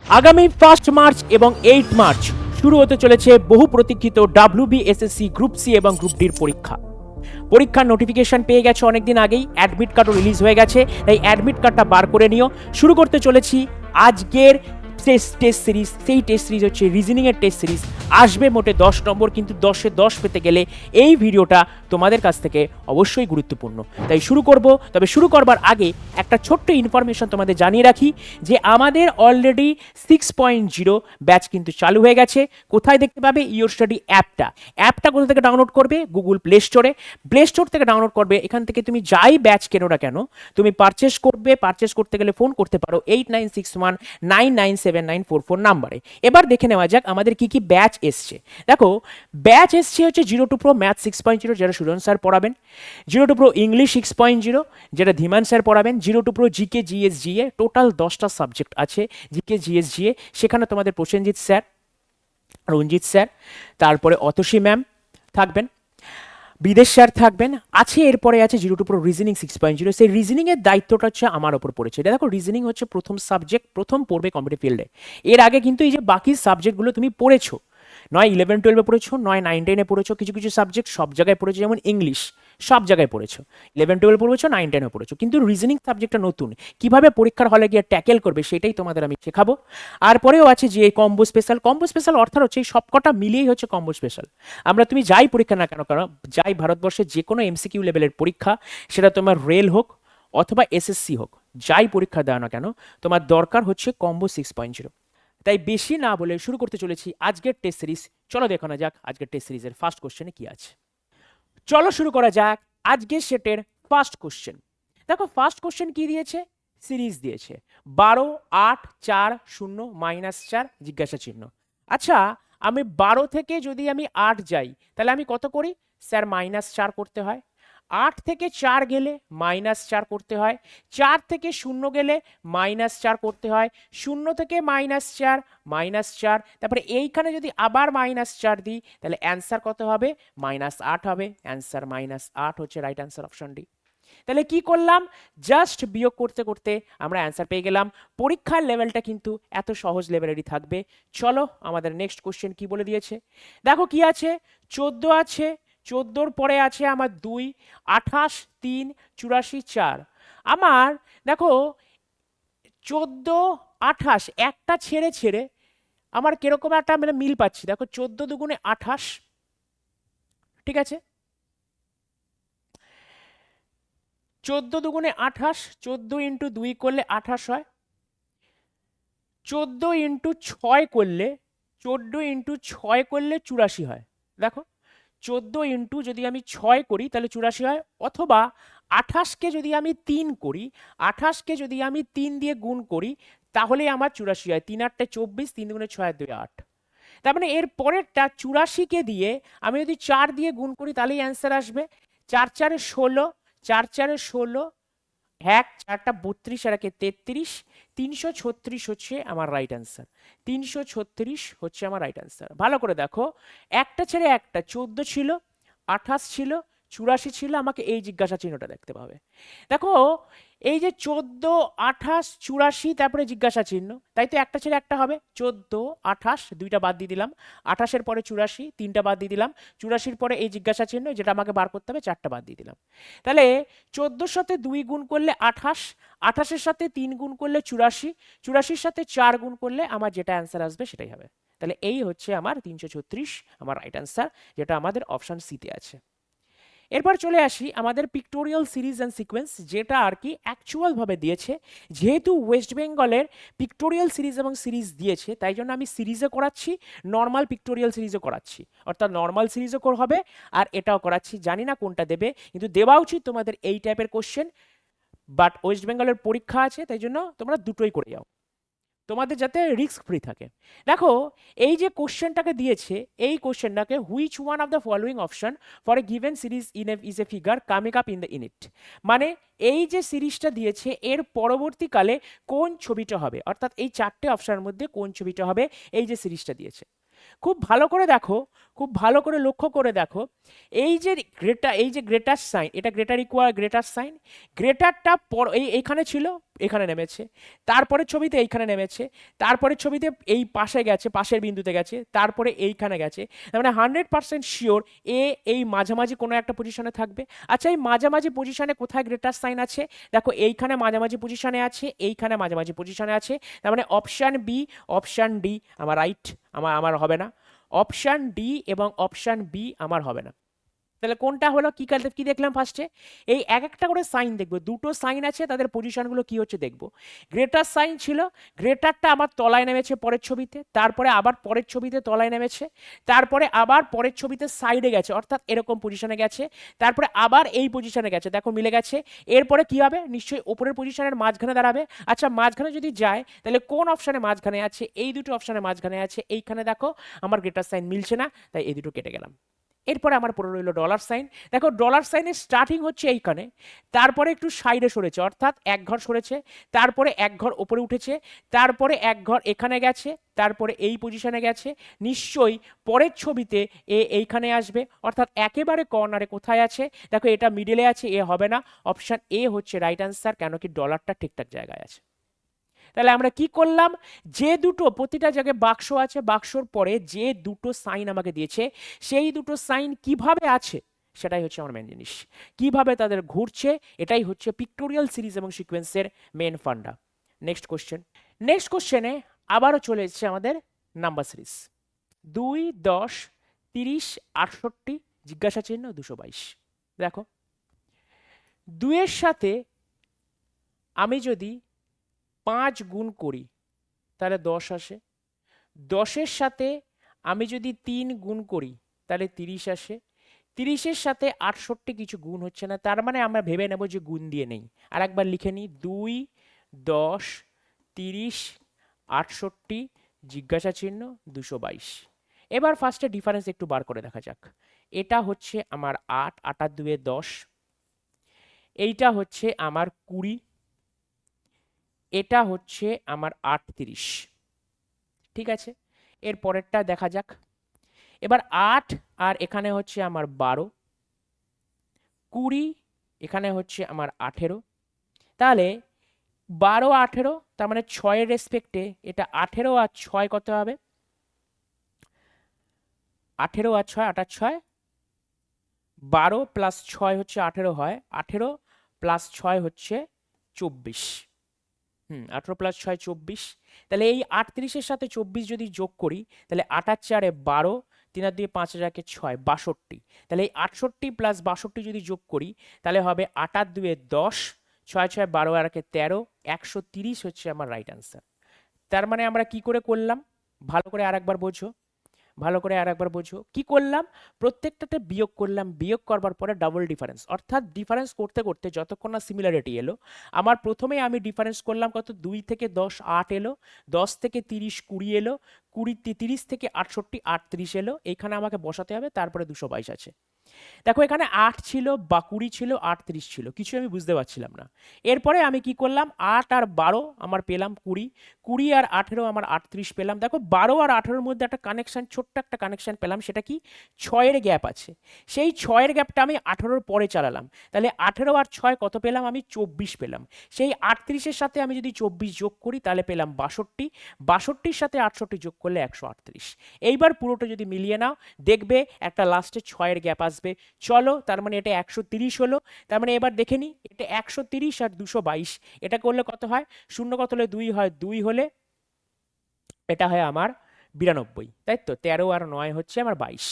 আগামী 1 মার্চ এবং 8 মার্চ শুরু হতে চলেছে বহু প্রতীক্ষিত WBSSC গ্রুপ সি এবং গ্রুপ ডির পরীক্ষা। পরীক্ষার নোটিফিকেশন পেয়ে গেছে অনেকদিন আগেই, অ্যাডমিট কার্ডও রিলিজ হয়ে গেছে, তাই অ্যাডমিট কার্ডটা বার করে নিও। শুরু করতে চলেছি আজকের টেস্ট সিরিজ। সেই টেস্ট সিরিজ হচ্ছে রিজনিংয়ের টেস্ট সিরিজ। আসবে মোটে 10 নম্বর, কিন্তু 10-এ 10 পেতে গেলে এই ভিডিওটা তোমাদের কাছ থেকে অবশ্যই গুরুত্বপূর্ণ। তাই শুরু করব। তবে শুরু করবার আগে একটা ছোট্ট ইনফরমেশন তোমাদের জানিয়ে রাখি যে আমাদের অলরেডি 6.0 ব্যাচ কিন্তু চালু হয়ে গেছে। কোথায় দেখতে পাবে? ইওর স্টাডি অ্যাপটা কোথা থেকে ডাউনলোড করবে? গুগল প্লে স্টোর থেকে ডাউনলোড করবে। এখান থেকে তুমি যাই ব্যাচ কেনো না কেন, তুমি পারচেস করবে। পারচেস করতে গেলে ফোন করতে পারো 8961997944 নাম্বারে। এবার দেখে নেওয়া যাক আমাদের কি কি ব্যাচ এসছে। দেখো, ব্যাচ এসছে হচ্ছে 0-2 প্রো ম্যাথ 6.0, যেটা সুজন স্যার পড়াবেন। 0-2 প্রো ইংলিশ 6.0, যেটা ধীমান স্যার পড়াবেন। 0-2 pro GK GS GA, total 10টা সাবজেক্ট আছে জিকে জিএস জিএ। সেখানে তোমাদের প্রসেনজিৎ স্যার, রঞ্জিত স্যার, তারপরে অতসী ম্যাম থাকবেন, বিদেশ স্যার থাকবেন। আছে এরপরে আছে 0-2 প্রো রিজনিং 6.0। সেই রিজনিংয়ের দায়িত্বটা হচ্ছে আমার ওপর পড়েছে। এটা দেখো, রিজনিং হচ্ছে প্রথম সাবজেক্ট, প্রথম পড়বে কম্পিটিটিভ ফিল্ডে। এর আগে কিন্তু এই যে বাকি সাবজেক্টগুলো তুমি পড়েছো, নয় 11-12-এ পড়েছো, নয় 9-10-এ পড়েছো, কিছু কিছু সাবজেক্ট সব জায়গায় পড়েছো, যেমন ইংলিশ সব জায়গায় পড়েছো, 11-12 পড়েছো, 9-10-এ পড়েছো। কিন্তু রিজনিং সাবজেক্টটা নতুন, কিভাবে পরীক্ষার হলে গিয়ে ট্যাকেল করবে সেটাই তোমাদের আমি শেখাবো। আর পরেও আছে যে কম্বো স্পেশাল অর্থাৎ হচ্ছে এই সবকটা মিলিয়েই হচ্ছে কম্বো স্পেশাল। আমরা তুমি যাই পরীক্ষা না কেন কারণ যাই ভারতবর্ষের যে কোনো এমসিকিউ লেভেলের পরীক্ষা, সেটা তোমার রেল হোক অথবা এসএসসি হোক, যাই পরীক্ষা দাও না কেন, তোমার দরকার হচ্ছে কম্বো 6.0। তাই বেশি না বলে শুরু করতে চলেছি আজকের টেস্ট সিরিজ। চলো দেখো না যাক আজকের টেস্ট সিরিজের ফার্স্ট কোশ্চেনে কি আছে। চলো শুরু করা যাক আজকের সেটের ফার্স্ট কোশ্চেন। দেখো, ফার্স্ট কোশ্চেন কি দিয়েছে? সিরিজ দিয়েছে 12, 8, 4, 0, -4 জিজ্ঞাসা চিহ্ন। আচ্ছা, আমি 12 থেকে যদি আমি 8 যাই তাহলে আমি কত করি? স্যার -4 করতে হয়। 8 থেকে 4 গেলে -4 করতে হয়। 4 থেকে 0 গেলে -4 করতে হয়। 0 থেকে -4, -4, তারপরে এইখানে যদি আবার -4 দিই তাহলে অ্যান্সার কত হবে? -8 হবে। অ্যান্সার -8 হচ্ছে রাইট অ্যান্সার, অপশন ডি। তাহলে কি করলাম? জাস্ট বিয়োগ করতে করতে আমরা অ্যান্সার পেয়ে গেলাম। পরীক্ষার লেভেলটা কিন্তু এত সহজ লেভেলেরই থাকবে। চলো আমাদের নেক্সট কোশ্চেন কি বলে দিয়েছে। দেখো কি আছে, 14 আছে, 14-র পরে আছে আমার 2, 28, 3, 84, 4। আমার দেখো 14, 28 একটা ছেড়ে ছেড়ে আমার কিরকম একটা মানে মিল পাচ্ছি। দেখো 14 দুগুণে 28, ঠিক আছে, 14 দুগুণে 28, 14 ইন্টু 2 করলে 28 হয়। 14 ইন্টু 6 করলে 14 ইন্টু 6 করলে 84 হয়। দেখো, 14 ইন্টু যদি আমি 6 করি তাহলে 84 হয়। অথবা 28কে যদি আমি 3 করি, 28কে যদি আমি 3 দিয়ে গুণ করি তাহলে আমার 84 হয়। 3 8 24, 3 দুগুণে 6 2 8। তার মানে এর পরেরটা 84কে দিয়ে আমি যদি 4 দিয়ে গুণ করি তাহলেই অ্যান্সার আসবে। 4 4 16, 4 4 16, 1 4টা 32 আর 1 33, 336 হচ্ছে আমার রাইট অ্যান্সার। 336 হচ্ছে আমার রাইট অ্যান্সার। ভালো করে দেখো, একটা ছেড়ে একটা, 14 ছিল, 28 ছিল, 84 ছিল, আমাকে এই জিজ্ঞাসা চিহ্নটা দেখতে পাবে। দেখো, এই যে 14, 28, 84, তারপরে জিজ্ঞাসা চিহ্ন, তাই তো একটা ছেড়ে একটা হবে। 14, 28, দুইটা বাদ দিয়ে দিলাম। 28-এর পরে 84, তিনটা বাদ দিয়ে দিলাম। 84-র পরে এই জিজ্ঞাসা চিহ্ন, যেটা আমাকে বার করতে হবে, চারটা বাদ দিয়ে দিলাম। তাহলে 14-র সাথে 2 গুণ করলে 28, 28-এর সাথে 3 গুণ করলে 84, 84-র সাথে 4 গুণ করলে আমার যেটা অ্যান্সার আসবে সেটাই হবে। তাহলে এই হচ্ছে আমার 336 আমার রাইট অ্যান্সার, যেটা আমাদের অপশন সিতে আছে। এরপর চলে আসি আমাদের পিক্টোরিয়াল সিরিজ অ্যান্ড সিকোয়েন্স, যেটা আর কি অ্যাকচুয়ালভাবে দিয়েছে। যেহেতু ওয়েস্ট বেঙ্গলের পিক্টোরিয়াল সিরিজ এবং সিরিজ দিয়েছে, তাই জন্য আমি সিরিজে করাচ্ছি, নর্মাল পিক্টোরিয়াল সিরিজও করাচ্ছি। অর্থাৎ নর্মাল সিরিজও হবে আর এটাও করাচ্ছি। জানি না কোনটা দেবে, কিন্তু দেওয়া উচিত তোমাদের এই টাইপের কোশ্চেন। বাট ওয়েস্ট বেঙ্গলের পরীক্ষা আছে, তাই জন্য তোমরা দুটোই করে যাও, তোমাদের যাতে রিস্ক ফ্রি থাকে। দেখো, এই যে কোশ্চেনটাকে দিয়েছে, এই কোশ্চেনটাকে which one of the following option for a given series is a figure coming up in the unit, মানে এই যে সিরিজটা দিয়েছে এর পরবর্তীকালে কোন ছবিটা হবে, অর্থাৎ এই চারটে অপশনের মধ্যে কোন ছবিটা হবে, এই যে সিরিজটা দিয়েছে। খুব ভালো করে দেখো, খুব ভালো করে লক্ষ্য করে দেখো, এই যে গ্রেটার সাইন, এটা গ্রেটার ইকুয়াল গ্রেটার সাইন, গ্রেটারটা এইখানে ছিল, এখানে নেমেছে, তারপরের ছবিতে এইখানে নেমেছে, তারপরের ছবিতে এই পাশে গেছে, পাশের বিন্দুতে গেছে, তারপরে এইখানে গেছে। তার মানে 100% শিওর এই মাঝামাঝি কোনো একটা পজিশনে থাকবে। আচ্ছা, এই মাঝামাঝি পজিশনে কোথায় গ্রেটার সাইন আছে? দেখো এইখানে মাঝামাঝি পজিশনে আছে, এইখানে মাঝামাঝি পজিশনে আছে। তার মানে অপশান বি, অপশান ডি আমার রাইট, আমার হবে না। অপশান ডি এবং অপশান বি আমার হবে না। তাহলে কোনটা হলো? কি দেখলাম ফার্স্টে? এই এক একটা করে সাইন দেখবো, দুটো সাইন আছে, তাদের পজিশনগুলো কি হচ্ছে দেখবো। গ্রেটার সাইন ছিল, গ্রেটারটা আবার তলায় নেমেছে পরের ছবিতে, তারপরে আবার পরের ছবিতে তলায় নেমেছে, তারপরে আবার পরের ছবিতে সাইডে গেছে, অর্থাৎ এরকম পজিশনে গেছে, তারপরে আবার এই পজিশনে গেছে, দেখো মিলে গেছে। এরপরে কি হবে? নিশ্চয়ই ওপরের পজিশনের মাঝখানে দাঁড়াবে। আচ্ছা, মাঝখানে যদি যায় তাহলে কোন অপশানে মাঝখানে আছে? এই দুটো অপশানে মাঝখানে আছে। এইখানে দেখো আমার গ্রেটার সাইন মিলছে না, তাই এই দুটো কেটে গেলাম। এরপরে আমার পড়ে রইল ডলার সাইন। দেখো ডলার সাইনের স্টার্টিং হচ্ছে এইখানে, তারপরে একটু সাইডে সরেছে, অর্থাৎ এক ঘর সরেছে, তারপরে এক ঘর ওপরে উঠেছে, তারপরে এক ঘর এখানে গেছে, তারপরে এই পজিশনে গেছে। নিশ্চয়ই পরের ছবিতে এইখানে আসবে, অর্থাৎ একেবারে কর্নারে কোথায় আছে? দেখো এটা মিডলে আছে, এ হবে না। অপশান এ হচ্ছে রাইট আনসার, কেন কি ডলারটা ঠিকঠাক জায়গায় আছে। তাহলে আমরা কি করলাম? যে দুটো প্রতিটা জায়গায় বাক্স আছে, বাক্সর পরে যে দুটো সাইন আমাকে দিয়েছে, সেই দুটো সাইন কিভাবে আছে সেটাই হচ্ছে আমার মেন জিনিস। কিভাবে তাদের ঘুরছে, এটাই হচ্ছে পিক্টোরিয়াল সিরিজ এবং সিকোয়েন্সের main funda. Next question. Next কোশ্চেনে আবারও চলে এসেছে আমাদের নাম্বার সিরিজ। 2, 10, 30, 68, জিজ্ঞাসা চিহ্ন 222। দেখো, 2 এর সাথে আমি যদি 5 গুণ করি তাহলে 10 আসে। 10-এর সাথে আমি যদি 3 গুণ করি তাহলে 30 আসে। 30-এর সাথে 68 কিছু গুণ হচ্ছে না, তার মানে আমরা ভেবে নেব যে গুণ দিয়ে নেই। আর একবার লিখে নিই, 2, 10, 30, 68, জিজ্ঞাসা চিহ্ন 222। এবার ফার্স্টে ডিফারেন্স একটু বার করে দেখা যাক। এটা হচ্ছে আমার 8, 8 আর 2 10। এইটা হচ্ছে আমার 20, এটা হচ্ছে আমার 38। ঠিক আছে, এর পরেরটা দেখা যাক। এবার 8 আর এখানে হচ্ছে আমার 12, 20 এখানে হচ্ছে আমার 18। তাহলে 12, 18, তার মানে 6-এর রেসপেক্টে এটা 18 আর 6 কত হবে? 18 আর 6, 8 আর 6, 12 প্লাস 6 হচ্ছে 18 হয়, 18 প্লাস 6 হচ্ছে 24। 18 প্লাস 6 24। তাহলে এই 38-এর সাথে 24 যদি যোগ করি তাহলে 8 আর 4 12, 3 আর 2 5 আর 1 6, 62। তাহলে এই 68 প্লাস 62 যদি যোগ করি তাহলে হবে 8 আর 2 10, 6 6 12 আর 1 13, 130 হচ্ছে আমার রাইট আনসার। তার মানে আমরা কি করে করলাম? ভালো করে আরেকবার বোঝো, ভালো করে আরেকবার বোঝো কি করলাম। প্রত্যেকটাতে বিয়োগ করলাম, বিয়োগ করবার পরে ডাবল ডিফারেন্স, অর্থাৎ ডিফারেন্স করতে করতে যতক্ষণ না সিমিলারিটি এলো। আমার প্রথমে আমি ডিফারেন্স করলাম কত? 2 থেকে 10 8 এলো, 10 থেকে 30 20 এলো, 30 থেকে 68 38 এলো। এখানে আমাকে বসাতে হবে, তারপরে 222 আছে। দেখো এখানে 8 ছিল বা 20 ছিল, 38 ছিল, কিছু আমি বুঝতে পারছিলাম না। এরপরে আমি কি করলাম? 8 আর 12 আমার পেলাম 20, 20 আর 18 আমার 38 পেলাম। দেখো 12 আর 18-এর মধ্যে একটা কানেকশন, ছোট্ট একটা কানেকশন পেলাম, সেটা কি? 6-এর গ্যাপ আছে। সেই 6-এর গ্যাপটা আমি 18-র পরে চালালাম, তাহলে 18 আর 6 কত পেলাম? আমি 24 পেলাম। সেই 38-এর সাথে আমি যদি 24 যোগ করি তাহলে পেলাম 62, 62-র সাথে 68 যোগ করলে 138। এইবার পুরোটা যদি মিলিয়ে নাও দেখবে একটা লাস্টে 6-এর গ্যাপ আসবে। চলো, তার মানে এটা 130 হলো। তার মানে এবার দেখে নিই, এটা 130 আর 222, এটা করলে কত হয়? শূন্য কত হলে 2 হয়? 2 হলে এটা হয় আমার 92, তাই তো? 13 আর 9 হচ্ছে আমার 22।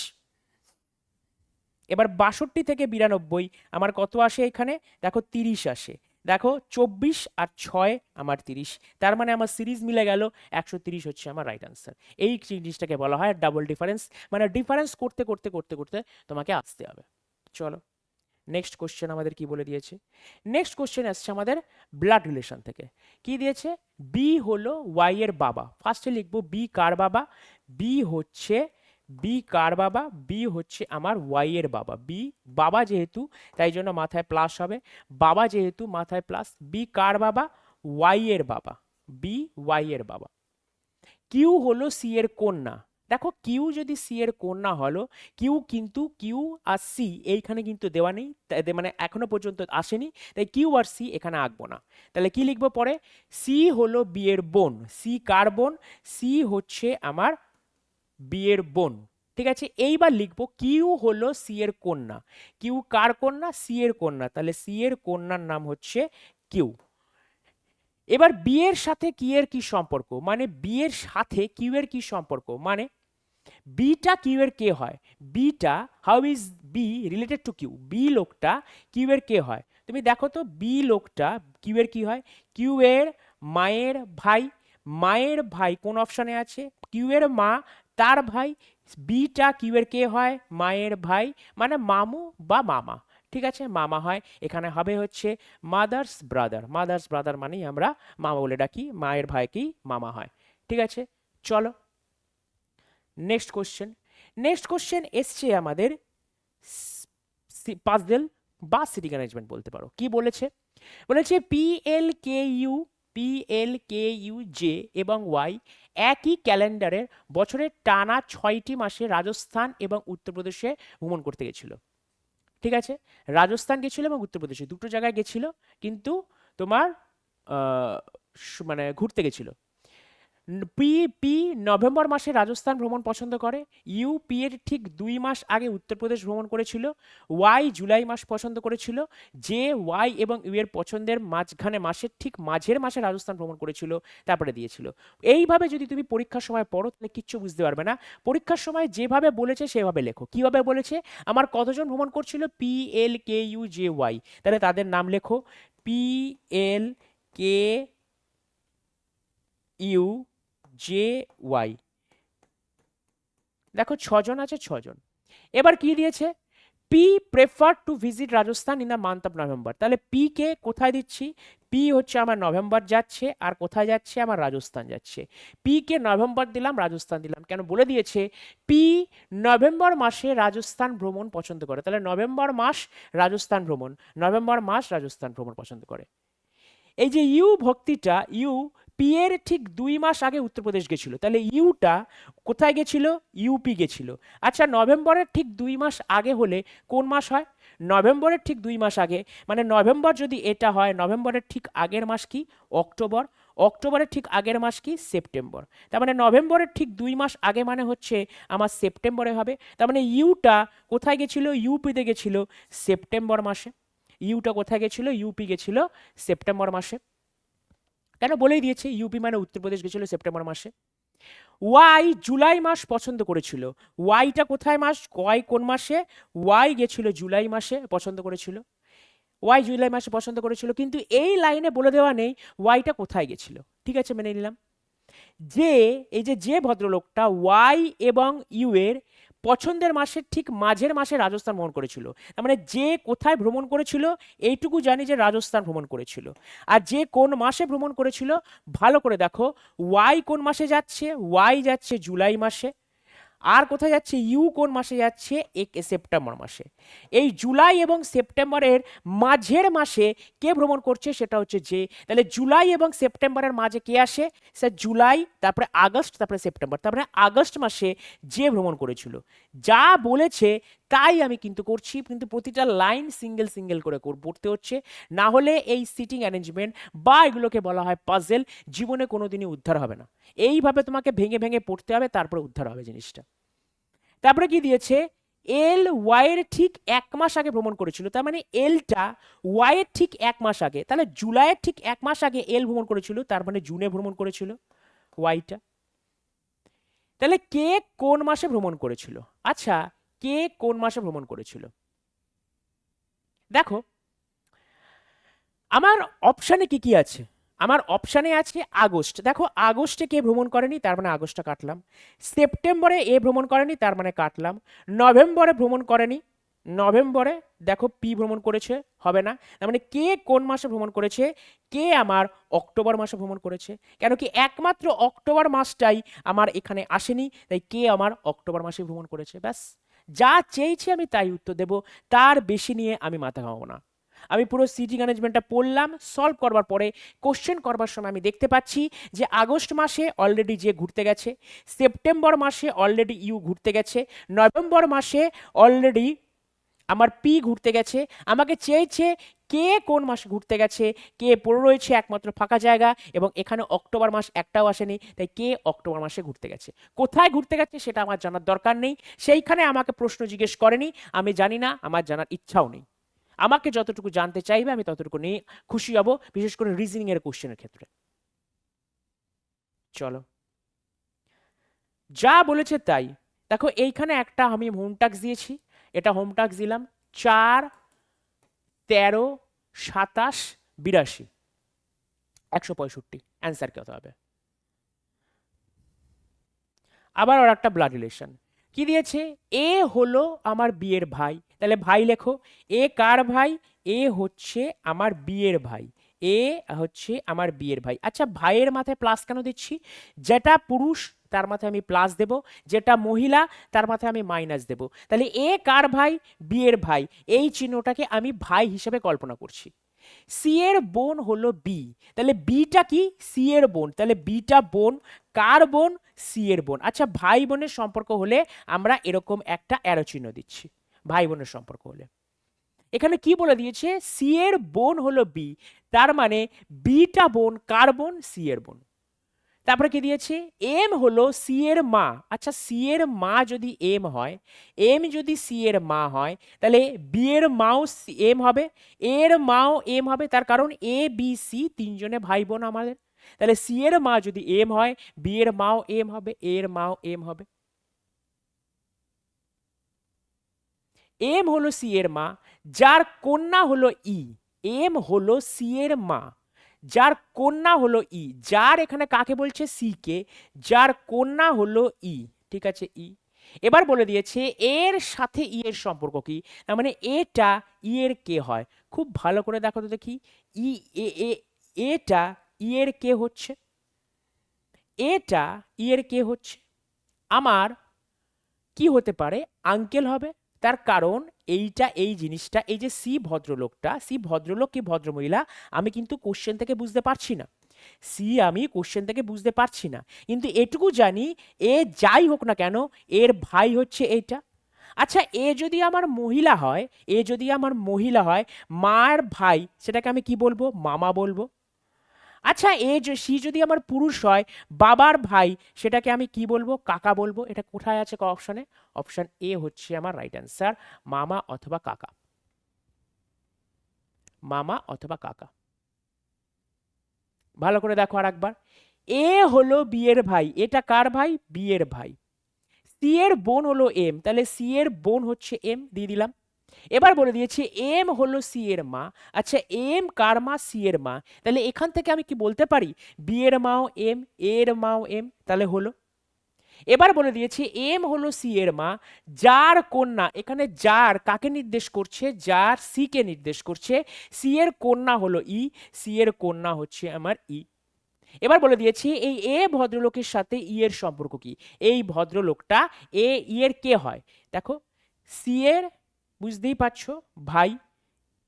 এবার 62 থেকে 92 আমার কত আসে এখানে? দেখো 30 আসে। দেখো 24 আর 6 আমার 30, তার মানে আমার সিরিজ মিলে গেল, 130 হচ্ছে আমার রাইট আনসার। এই জিনিসটাকে বলা হয় ডাবল ডিফারেন্স, মানে ডিফারেন্স করতে করতে করতে করতে তোমাকে আসতে হবে। চলো নেক্সট কোশ্চেন আমাদের কি বলে দিয়েছে। নেক্সট কোশ্চেন আসছে আমাদের ব্লাড রিলেশন থেকে। কি দিয়েছে? বি হলো ওয়াই এর বাবা। ফার্স্টে লিখবো বি কার বাবা? বি কার বাবা? বি হচ্ছে আমার ওয়াই এর বাবা। বি বাবা যেহেতু, তাই জন্য মাথায় প্লাস হবে, বাবা যেহেতু মাথায় প্লাস। বি কার বাবা? ওয়াই এর বাবা। বি ওয়াই এর বাবা। কিউ হলো সি এর কন্যা। দেখো কিউ যদি সি এর কোণ না হলো, কিউ কিন্তু কিউ আর সি এইখানে কিন্তু দেওয়া নেই, মানে এখনো পর্যন্ত আসেনি, তাই কিউ আর সি এখানে আঁকবো না। তাহলে কি লিখবো পরে, সি হলো বি এর বোন। সি কার বোন? সি হচ্ছে আমার বি এর বোন। ঠিক আছে, এইবার লিখবো কিউ হলো সি এর কন্যা। কিউ কার কন্যা? সি এর কন্যা, তাহলে সি এর কন্যার নাম হচ্ছে কিউ। এবার বি এর সাথে কি এর কি সম্পর্ক, মানে বি এর সাথে কিউ এর কি সম্পর্ক, মানে বিটা কিউ এর কে হয়? বিটা, how is B related to Q? B লোকটা কিউ এর কে হয়? তুমি দেখো তো, বি লোকটা কিউ এর কি হয়? কিউ এর মায়ের ভাই। মায়ের ভাই কোন অপশনে আছে? কিউ এর মা, তার ভাই। বিটা কিউ এর কে হয়? মায়ের ভাই, মানে মামু বা মামা। ঠিক আছে, মামা হয়। এখানে হবে হচ্ছে মাদার্স ব্রাদার। মাদার্স ব্রাদার মানেই আমরা মামা বলে ডাকি, মায়ের ভাইকেই মামা হয়। ঠিক আছে, চলো নেক্সট কোশ্চেন। নেক্সট কোশ্চেন এসছে আমাদের পাজল বা সিটি ম্যানেজমেন্ট বলতে পারো। কি বলেছে? বলেছে P L K U J এবং ওয়াই একই ক্যালেন্ডারের বছরের টানা 6টি মাসে রাজস্থান এবং উত্তরপ্রদেশে ভ্রমণ করতে গেছিল। ঠিক আছে, রাজস্থান গেছিল এবং উত্তরপ্রদেশে দুটো জায়গায় গেছিল, কিন্তু তোমার মানে ঘুরতে গেছিল। পি পি নভেম্বর মাসে রাজস্থান ভ্রমণ পছন্দ করে। ইউপি এর ঠিক 2 মাস আগে উত্তরপ্রদেশ ভ্রমণ করেছিল। ওয়াই জুলাই মাস পছন্দ করেছিল। যে ওয়াই এবং ইউ এর পছন্দের মাঝখানে মাসের ঠিক মাঝের মাসে রাজস্থান ভ্রমণ করেছিল, তারপরে দিয়েছিল। এইভাবে যদি তুমি পরীক্ষার সময় পড়ো তাহলে কিচ্ছু বুঝতে পারবে না। পরীক্ষার সময় যেভাবে বলেছে সেভাবে লেখো। কিভাবে বলেছে? আমার কতজন ভ্রমণ করছিল? PLKUJY, তাহলে তাদের নাম লেখো। PLKUJY, দেখো 6জন আছে, 6জন। এবার কি দিয়েছে? P prefer to visit Rajasthan in the month of November. তাহলে পি কে কোথায় দিচ্ছি? পি হচ্ছে আমার নভেম্বর যাচ্ছে, আর কোথায় যাচ্ছে? আমার রাজস্থান যাচ্ছে। পি কে নভেম্বর দিলাম, রাজস্থান দিলাম, কেন? বলে দিয়েছে পি নভেম্বর মাসে রাজস্থান ভ্রমণ পছন্দ করে, তাহলে নভেম্বর মাস রাজস্থান ভ্রমণ, নভেম্বর মাস রাজস্থান ভ্রমণ পছন্দ করে। এই যে ইউ ভক্তিটা, ইউ পি এর ঠিক 2 মাস আগে উত্তরপ্রদেশ গেছিল, তাহলে ইউটা কোথায় গেছিল? ইউপি গেছিল। আচ্ছা, নভেম্বরের ঠিক 2 মাস আগে হলে কোন মাস হয়? নভেম্বরের ঠিক 2 মাস আগে, মানে নভেম্বর যদি এটা হয়, নভেম্বরের ঠিক আগের মাস কি? অক্টোবর। অক্টোবরের ঠিক আগের মাস কি? সেপ্টেম্বর। তার মানে নভেম্বরের ঠিক 2 মাস আগে মানে হচ্ছে আমার সেপ্টেম্বরে হবে। তার মানে ইউটা কোথায় গেছিল? ইউপিতে গেছিল সেপ্টেম্বর মাসে। ইউটা কোথায় গেছিল? ইউপি গেছিল সেপ্টেম্বর মাসে। কেন? বলেই দিয়েছে, ইউপি মানে উত্তরপ্রদেশ গেছিল সেপ্টেম্বর মাসে। ওয়াই জুলাই মাস পছন্দ করেছিল। ওয়াইটা কোথায় মাস? ওয়াই কোন মাসে? ওয়াই গেছিল জুলাই মাসে, পছন্দ করেছিল। ওয়াই জুলাই মাসে পছন্দ করেছিল, কিন্তু এই লাইনে বলে দেওয়া নেই ওয়াইটা কোথায় গেছিল। ঠিক আছে, মেনে নিলাম। যে এই যে ভদ্রলোকটা ওয়াই এবং ইউ এর পছন্দের মাসের ঠিক মাঝের মাসে রাজস্থান ভ্রমণ করেছিল, তার মানে যে কোথায় ভ্রমণ করেছিল এইটুকু জানি যে রাজস্থান ভ্রমণ করেছিল। আর যে কোন মাসে ভ্রমণ করেছিল ভালো করে দেখো, ওয়াই কোন মাসে যাচ্ছে? ওয়াই যাচ্ছে জুলাই মাসে। আর কোথায় যাচ্ছে? ইউ কোন মাসে যাচ্ছে? সেপ্টেম্বর মাসে। এই জুলাই এবং সেপ্টেম্বরের মাঝের মাসে কে ভ্রমণ করছে? সেটা হচ্ছে যে। তাহলে জুলাই এবং সেপ্টেম্বরের মাঝে কে আসে? স্যার জুলাই, তারপরে আগস্ট, তারপরে সেপ্টেম্বর, তারপরে আগস্ট মাসে যে ভ্রমণ করেছিল। যা বলেছে তাই আমি কিন্তু করছি, কিন্তু প্রতিটা লাইন সিঙ্গেল সিঙ্গেল করে পড়তে হচ্ছে, না হলে এই সিটিং অ্যারেঞ্জমেন্ট বা এগুলোকে বলা হয় পাজেল, জীবনে কোনোদিনই উদ্ধার হবে না। এইভাবে তোমাকে ভেঙে ভেঙে পড়তে হবে, তারপরে উদ্ধার হবে জিনিসটা। তারপরে কি দিয়েছে? এল ওয়াই এর ঠিক 1 মাস আগে ভ্রমণ করেছিল, তার মানে এলটা ওয়াই এর ঠিক 1 মাস আগে, তাহলে জুলাইয়ের ঠিক 1 মাস আগে এল ভ্রমণ করেছিল, তার মানে জুনে ভ্রমণ করেছিল ওয়াইটা। তাহলে কে কোন মাসে ভ্রমণ করেছিল? আচ্ছা, কে কোন মাসে ভ্রমণ করেছিল? দেখো আমার অপশানে কি কি আছে। আমার অপশানে আছে আগস্ট। দেখো আগস্টে কে ভ্রমণ করেনি, তার মানে আগস্টটা কাটলাম। সেপ্টেম্বরে এ ভ্রমণ করেনি, তার মানে কাটলাম। নভেম্বরে ভ্রমণ করেনি, নভেম্বরে দেখো পি ভ্রমণ করেছে, হবে না। তার মানে কে কোন মাসে ভ্রমণ করেছে? কে আমার অক্টোবর মাসে ভ্রমণ করেছে। কেন কি একমাত্র অক্টোবর মাসটাই আমার এখানে আসেনি, তাই কে আমার অক্টোবর মাসে ভ্রমণ করেছে। ব্যাস, যা চেয়েছি আমি তাই উত্তর দেব, তার বেশি নিয়ে আমি মাথা ঘামাবো না। আমি পুরো সিটিং ম্যানেজমেন্টটা পড়লাম, সলভ করবার পরে কোশ্চেন করবার সময় আমি দেখতে পাচ্ছি যে আগস্ট মাসে অলরেডি যে ঘুরতে গেছে, সেপ্টেম্বর মাসে অলরেডি ইউ ঘুরতে গেছে, নভেম্বর মাসে অলরেডি আমার পি ঘুরতে গেছে। আমাকে চেয়েছে কে কোন মাসে ঘুরতে গেছে, কে পড়ে রয়েছে একমাত্র ফাঁকা জায়গা, এবং এখানে অক্টোবর মাস একটাও আসেনি, তাই কে অক্টোবর মাসে ঘুরতে গেছে। কোথায় ঘুরতে গেছে সেটা আমার জানার দরকার নেই, সেইখানে আমাকে প্রশ্ন জিজ্ঞেস করেনি, আমি জানি না, আমার জানার ইচ্ছাও নেই। আমাকে যতটুকু জানতে চাইবে আমি ততটুকু নিয়ে খুশি হব, বিশেষ করে রিজনিং এর কোশ্চেনের ক্ষেত্রে। চলো, যা বলেছে তাই। দেখো এইখানে একটা আমি হোম টাস্ক দিয়েছি, এটা হোম টাস্ক দিলাম 4, 13, 27, 82, 165। অ্যান্সার কত হবে? আবার আর একটা ব্লাড রিলেশন কি দিয়েছে, এ হলো আমার বিয়ের ভাই, তাহলে ভাই লেখো। এ কার ভাই? এ হচ্ছে আমার বিয়ের ভাই, এ হচ্ছে আমার বিয়ের ভাই। আচ্ছা, ভাইয়ের মাথায় প্লাস কেন দিচ্ছি? যেটা পুরুষ তার মাথায় আমি প্লাস দেব, যেটা মহিলা তার মাথায় আমি মাইনাস দেব। তাহলে এ কার ভাই? বিয়ের ভাই। এই চিহ্নটাকে আমি ভাই হিসেবে কল্পনা করছি। সি এর বোন হলো বি, তাহলে বিটা কি? সি এর বোন, তাহলে বিটা বোন। কার বোন? সি এর বোন। আচ্ছা, ভাই বোনের সম্পর্ক হলে আমরা এরকম একটা অ্যারো চিহ্ন দিচ্ছি, ভাই বোনের সম্পর্ক হলে। এখানে কি বলে দিয়েছে? সি এর বোন হলো বি, তার মানে বিটা বোন কার বোন? সি এর বোন। তারপরে কি দিয়েছে? এম হলো সি এর মা। আচ্ছা, সি এর মা যদি এম হয়, এম যদি সি এর মা হয়, তাহলে বি এর মাও এম হবে, এর মাও এম হবে, তার কারণ এ বি সি তিনজনে ভাই বোন আমাদের। তাহলে সি এর মা যদি এম হয়, বি এর মাও এম হবে, এর মাও এম হবে। এম হলো সি এর মা, যার কন্যা হলো ই। এম হলো সি এর মা, যার কন্যা হলো ই। যার এখানে কাকে বলছে? C K. যার কন্যা হলো ই, ঠিক আছে, ই। এবার বলে দিয়েছে এর সাথে ই এর সম্পর্ক কি, তার মানে এটা ই এর কে হয়। খুব ভালো করে দেখো তো দেখি, ই এ এ এটা ই এর কে হচ্ছে, এটা ই এর কে হচ্ছে। আমার কি হতে পারে? আঙ্কেল হবে। তার কারণ এইটা, এই জিনিসটা, এই যে সি ভদ্রলোকটা, সি ভদ্রলোক কি ভদ্রমহিলা আমি কিন্তু কোশ্চেন থেকে বুঝতে পারছি না, সি আমি কোশ্চেন থেকে বুঝতে পারছি না, কিন্তু এটুকু জানি এ যাই হোক না কেন এর ভাই হচ্ছে এইটা। আচ্ছা, এ যদি আমার মহিলা হয়, এ যদি আমার মহিলা হয়, মার ভাই সেটাকে আমি কি বলবো? মামা বলবো। আচ্ছা, সি যদি আমার পুরুষ হয়, বাবার ভাই, সেটাকে আমি কি বলবো? কাকা বলবো। এটা কোথায় আছে অপশনে? অপশন এ হচ্ছে আমার রাইট অ্যান্সার, মামা অথবা কাকা, মামা অথবা কাকা। ভালো করে দেখো আর একবার, এ হলো বিয়ের ভাই, এটা কার ভাই? বিয়ের ভাই। সি এর বোন হলো এম, তাহলে সি এর বোন হচ্ছে এম, দিয়ে দিলাম। এবার বলে দিয়েছে এম হলো সি এর মা। আচ্ছা, এম কার মা? সি এর মা। তাহলে এখান থেকে আমি কি বলতে পারি? বি এর মাও এম, এর মাও এম, তাহলে হলো। এবার বলে দিয়েছে এম হলো সি এর মা, যার কন্যা, এখানে যার কাকে নির্দেশ করছে? যার সি কে নির্দেশ করছে। সি এর কন্যা হলো ই, সি এর কন্যা হচ্ছে আমার ই। এবার বলে দিয়েছি এই এ ভদ্রলোকের সাথে ই এর সম্পর্ক কি। এই ভদ্রলোকটা এ ই এর কে হয়? দেখো, সি এর, বুঝতেই পারছো, ভাই,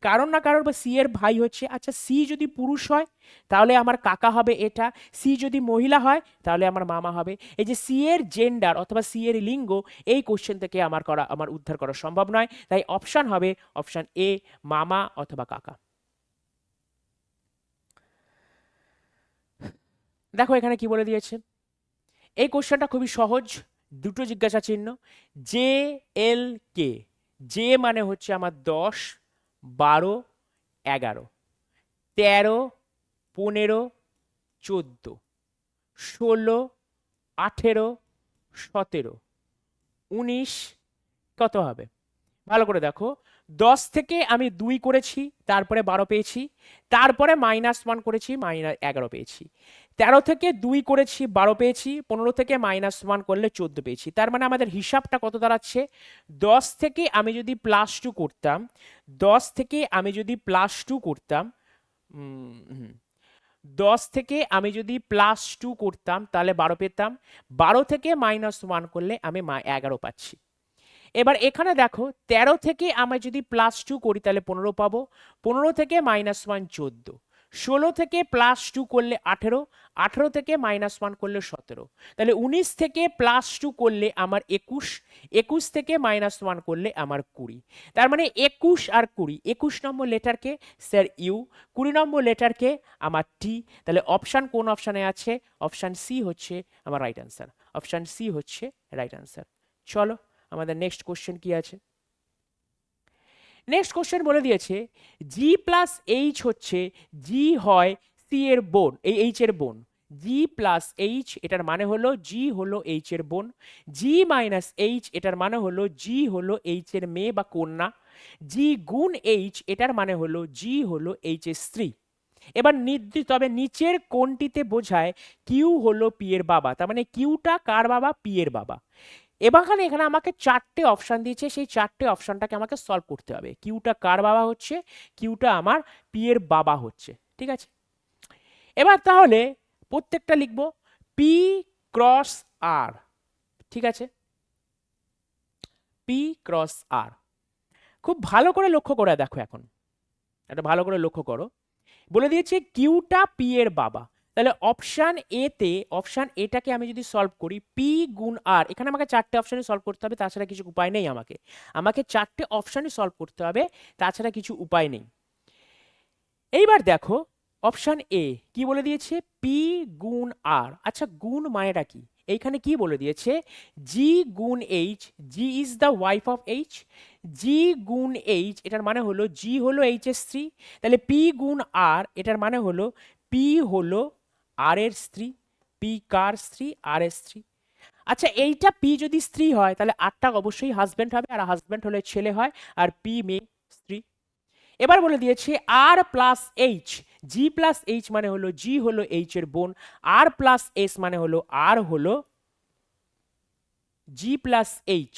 কারণ না কারোর, বা সি এর ভাই হচ্ছে। আচ্ছা, সি যদি পুরুষ হয় তাহলে আমার কাকা হবে এটা, সি যদি মহিলা হয় তাহলে আমার মামা হবে। এই যে সি এর জেন্ডার অথবা সি এর লিঙ্গ, এই কোশ্চেন থেকে আমার উদ্ধার করা সম্ভব নয়, তাই অপশন হবে অপশন এ, মামা অথবা কাকা। দেখো এখানে কি বলে দিয়েছে, এই কোশ্চেনটা খুবই সহজ, দুটো জিজ্ঞাসা চিহ্ন। জে এল কে, জে মানে হচ্ছে আমার 10, 12, 11, 13, 15, 14, 16, 18, 17, 19, কত হবে? ভালো করে দেখো, 10 থেকে আমি 2 করেছি, তারপরে 12 পেয়েছি, তারপরে -1 করেছি, -11 পেয়েছি, 13 থেকে 2 করেছি, 12 পেয়েছি, 15 থেকে -1 করলে 14 পেয়েছি। তার মানে আমাদের হিসাবটা কত দাঁড়াচ্ছে? 10 থেকে আমি যদি +2 করতাম, 10 থেকে আমি যদি +2 করতাম, 10 থেকে আমি যদি +2 করতাম তাহলে 12 পেতাম, 12 থেকে -1 করলে আমি 11 পাচ্ছি। এবার এখানে দেখো 13 থেকে আমরা যদি +2 করি তাহলে 15 পাবো, 15 থেকে -1 14, 16 থেকে +2 করলে 18, 18 থেকে -1 করলে 17, তাহলে 19 থেকে +2 করলে আমার 21, 21 থেকে -1 করলে আমার 20। তার মানে 21 আর 20, 21 নম্বর লেটারকে স্যার ইউ, 20 নম্বর লেটারকে আমার টি। তাহলে অপশান কোন অপশানে আছে? অপশান সি হচ্ছে আমার রাইট অ্যান্সার, অপশান সি হচ্ছে রাইট অ্যান্সার। চলো আমাদের নেক্সট কোশ্চেন কি আছে। নেক্সট কোশ্চেন বলে দিয়েছে জি প্লাস এইচ হচ্ছে জি হয় সি এর বোন, এই এইচ এর বোন। জি প্লাস এইচ এটার মানে হলো জি হলো এইচ এর বোন, জি মাইনাস এইচ এটার মানে হলো জি হলো এইচ এর মেয়ে বা কন্যা, জি গুণ এইচ এটার মানে হলো জি হলো এইচ এর স্ত্রী। এবার তবে নিচের কোনটিতে বোঝায় কিউ হলো পি এর বাবা, তার মানে কিউটা কার বাবা? পি এর বাবা। এখানে আমাকে 4টে অপশান দিয়েছে, সেই 4টে অপশানটাকে আমাকে সলভ করতে হবে। কিউটা কার বাবা হচ্ছে? কিউটা আমার পি এর বাবা হচ্ছে, ঠিক আছে। এবার তাহলে প্রত্যেকটা লিখব পি ক্রস আর, ঠিক আছে, পি ক্রস আর। খুব ভালো করে লক্ষ্য করে দেখো, এখন এটা ভালো করে লক্ষ্য করো, বলে দিয়েছে কিউটা পি এর বাবা। তাহলে অপশান এতে, অপশান এটাকে আমি যদি সলভ করি পি গুণ আর, এখানে আমাকে 4টে অপশানে সলভ করতে হবে, তাছাড়া কিছু উপায় নেই। আমাকে 4টে অপশানে সলভ করতে হবে, তাছাড়া কিছু উপায় নেই। এইবার দেখো অপশান এ কি বলে দিয়েছে? পি গুণ আর। আচ্ছা গুণ মানেটা কি? এইখানে কি বলে দিয়েছে? জি গুণ H, G is the wife of H, G গুণ এইচ এটার মানে হলো জি হলো এইচ এর স্ত্রী, তাহলে পি গুণ আর এটার মানে হলো পি হলো আর এর স্ত্রী। পি কার স্ত্রী? আর এর স্ত্রী। আচ্ছা এইটা পি যদি স্ত্রী হয় তাহলে আরটা অবশ্যই হাজব্যান্ড হবে, আর হাজব্যান্ড হলে ছেলে হয়, আর পি মেয়ে স্ত্রী। এবার বলে দিয়েছে R plus H, G plus H মানে হলো জি হলো এইচ এর বোন, আর প্লাস এস মানে হলো আর হলো জি plus H,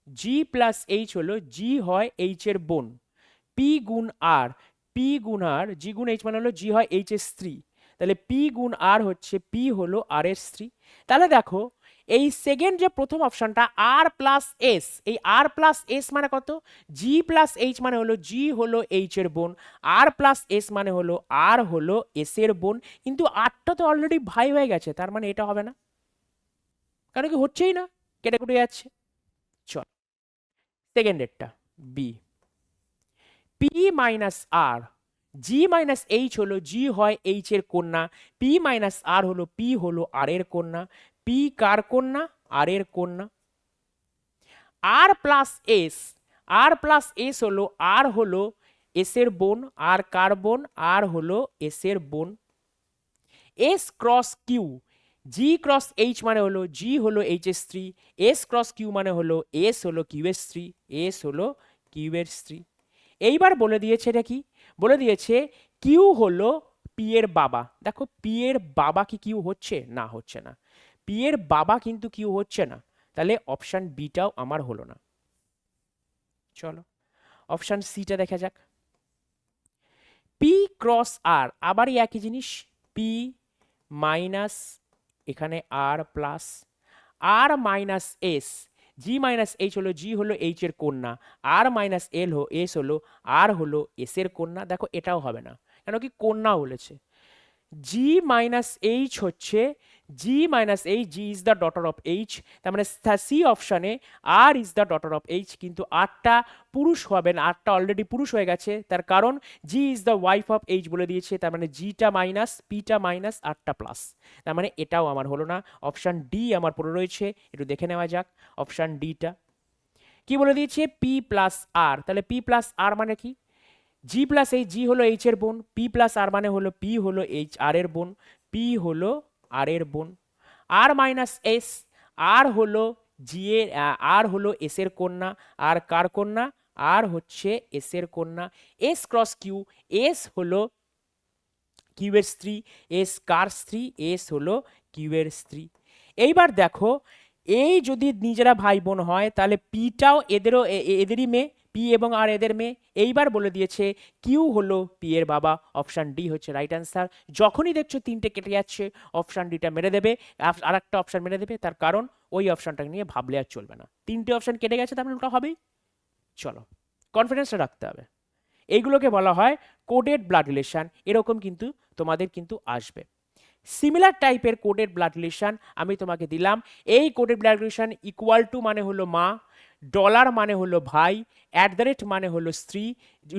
G plus H হলো জি হয় এইচ এর বোন, পি গুণ আর, পি গুণ আর, জি গুণ এইচ মানে হলো জি হয় এইচ এর স্ত্রী, তাহলে পি গুণ আর হচ্ছে পি হলো আর এর স্ত্রী। তাহলে দেখো এই সেকেন্ড যে প্রথম অপশনটা আর প্লাস এস, এই আর প্লাস এস মানে কত? জি প্লাস এইচ মানে হলো জি হলো এইচ এর বোন, আর প্লাস এস মানে হলো আর হলো এস এর বোন, কিন্তু আরটা তো অলরেডি ভাই হয়ে গেছে, তার মানে এটা হবে না, কারণ কি হচ্ছেই না, কেটে কুটে যাচ্ছে। চল সেকেন্ডেরটা বি, পি মাইনাস আর, জি মাইনাস এইচ হলো জি হয় এইচ এর কন্যা, পি মাইনাস আর হলো পি হলো আর এর কন্যা, পি কার কন্যা? আর এর কন্যা। আর প্লাস এস, আর প্লাস এস হলো আর হলো এস এর বোন, আর কার বোন? আর হলো এস এর বোন। এস ক্রস কিউ, জি ক্রস এইচ মানে হলো জি হলো এইচ এর স্ত্রী, এস ক্রস কিউ মানে হলো এস হলো কিউ এর স্ত্রী, এস হলো কিউ এর স্ত্রী। এইবার বলে দিয়েছে এটা কি? বলে দিয়েছে কিউ হলো পি এর বাবা। দেখো পি এর বাবা কি কিউ হচ্ছে? না, হচ্ছে না। পি এর বাবা কিন্তু কিউ হচ্ছে না, তাহলে অপশান বিটাও আমার হলো না। চলো অপশান সিটা দেখা যাক। পি ক্রস আর, আবারই একই জিনিস, পি মাইনাস এখানে আর প্লাস আর মাইনাস এস, জি মাইনাস এইচ হলো জি হলো এইচ এর কন্যা, আর মাইনাস এল এস হলো আর হলো এস এর কন্যা। দেখো এটাও হবে না, কেন কি কন্যা বলেছে। জি মাইনাস এইচ হচ্ছে G minus H, G is the daughter of H, তার মানে সি অপশানে R is the daughter of H, কিন্তু আরটা পুরুষ হবে না, আরটা অলরেডি পুরুষ হয়ে গেছে, তার কারণ G is the wife of H বলে দিয়েছে, তার মানে জিটা মাইনাস পিটা মাইনাস আরটা প্লাস, তার মানে এটাও আমার হলো না। অপশান ডি আমার পড়ে রয়েছে, একটু দেখে নেওয়া যাক অপশান ডিটা কি বলে দিয়েছে। পি প্লাস আর, তাহলে পি প্লাস আর মানে কি? জি প্লাস এইচ, জি হলো এইচ এর বোন, পি প্লাস আর মানে হলো পি হলো এইচ আর এর বোন, পি হলো আর এর বোন। আর মাইনাস এস, আর হলো জি এর, আর হলো এস এর কন্যা, আর কার কন্যা? আর হচ্ছে এস এর কন্যা। এস ক্রস কিউ, এস হলো কিউ এর স্ত্রী, এস কার স্ত্রী? এস হলো কিউ এর স্ত্রী। এইবার দেখো এই যদি নিজেরা ভাই বোন হয় তাহলে পিটাও এদেরই মেয়ে, পি এবং আর এদের মেয়ে। এইবার বলে দিয়েছে কিউ হলো পি এর বাবা, অপশান ডি হচ্ছে রাইট অ্যান্সার। যখনই দেখছো তিনটে কেটে যাচ্ছে অপশান ডিটা মেরে দেবে, আর একটা অপশান মেরে দেবে, তার কারণ ওই অপশানটা নিয়ে ভাবলে আর চলবে না। তিনটে অপশান কেটে গেছে, তার মানে ওটা হবেই। চলো, কনফিডেন্সটা রাখতে হবে। এইগুলোকে বলা হয় কোডেড ব্লাড রিলেশন, এরকম কিন্তু তোমাদের কিন্তু আসবে। সিমিলার টাইপের কোডেড ব্লাড রিলেশন আমি তোমাকে দিলাম। এই coded blood relation equal to মানে হলো মা, ডলার মানে হলো ভাই, অ্যাট দ্য রেট মানে হলো স্ত্রী,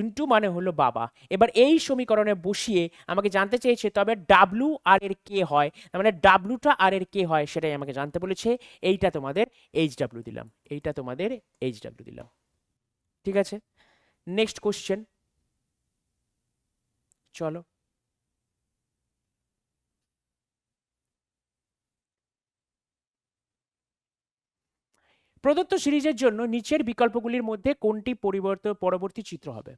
ইন্টু মানে হলো বাবা। এবার এই সমীকরণে বসিয়ে আমাকে জানতে চেয়েছে তবে ডাব্লু আর এর কে হয়, মানে ডাব্লুটা আর এর কে হয় সেটাই আমাকে জানতে বলেছে। এইটা তোমাদের এইচ ডাব্লু দিলাম, এইটা তোমাদের এইচ ডাব্লু দিলাম। ঠিক আছে, নেক্সট কোশ্চেন চলো। প্রদত্ত সিরিজের জন্য নিচের বিকল্পগুলির মধ্যে কোনটি পরবর্তী চিত্র হবে?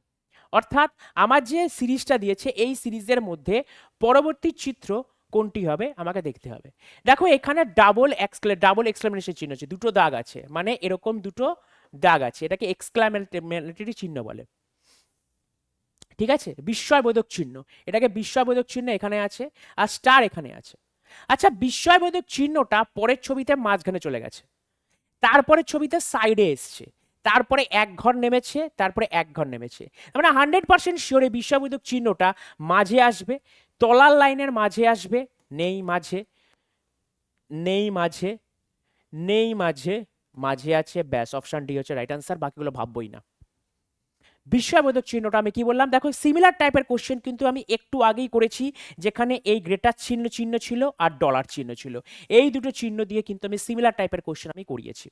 অর্থাৎ আমার যে সিরিজটা দিয়েছে এই সিরিজের মধ্যে পরবর্তী চিত্র কোনটি হবে আমাকে দেখতে হবে। দেখো এখানে ডাবল এক্সক্লামেশন চিহ্ন আছে, দুটো দাগ আছে, মানে এরকম দুটো দাগ আছে, এটাকে এক্সক্লামেটরি চিহ্ন বলে। ঠিক আছে, বিস্ময়বোধক চিহ্ন, এটাকে বিস্ময়বোধক চিহ্ন এখানে আছে, আর স্টার এখানে আছে। আচ্ছা, বিস্ময়বোধক চিহ্নটা পরের ছবিতে মাঝখানে চলে গেছে, তারপরে ছবিতে সাইডে এসছে, তারপরে এক ঘর নেমেছে, তারপরে এক ঘর নেমেছে। মানে 100% শিওর এই বিস্ময়বোধক চিহ্নটা মাঝে আসবে, তলার লাইনের মাঝে আসবে, নেই মাঝে, নেই মাঝে, নেই মাঝে, মাঝে আছে, ব্যাস অপশন ডি হচ্ছে রাইট আনসার, বাকিগুলো ভাববই না। বিস্ময়বোধক চিহ্নটা আমি কি বললাম, দেখো সিমিলার টাইপের কোশ্চেন কিন্তু আমি একটু আগেই করেছি, যেখানে এই গ্রেটার চিহ্ন ছিল আর ডলার চিহ্ন ছিল, এই দুটো চিহ্ন দিয়ে কিন্তু আমি সিমিলার টাইপের কোশ্চেন আমি করিয়েছি।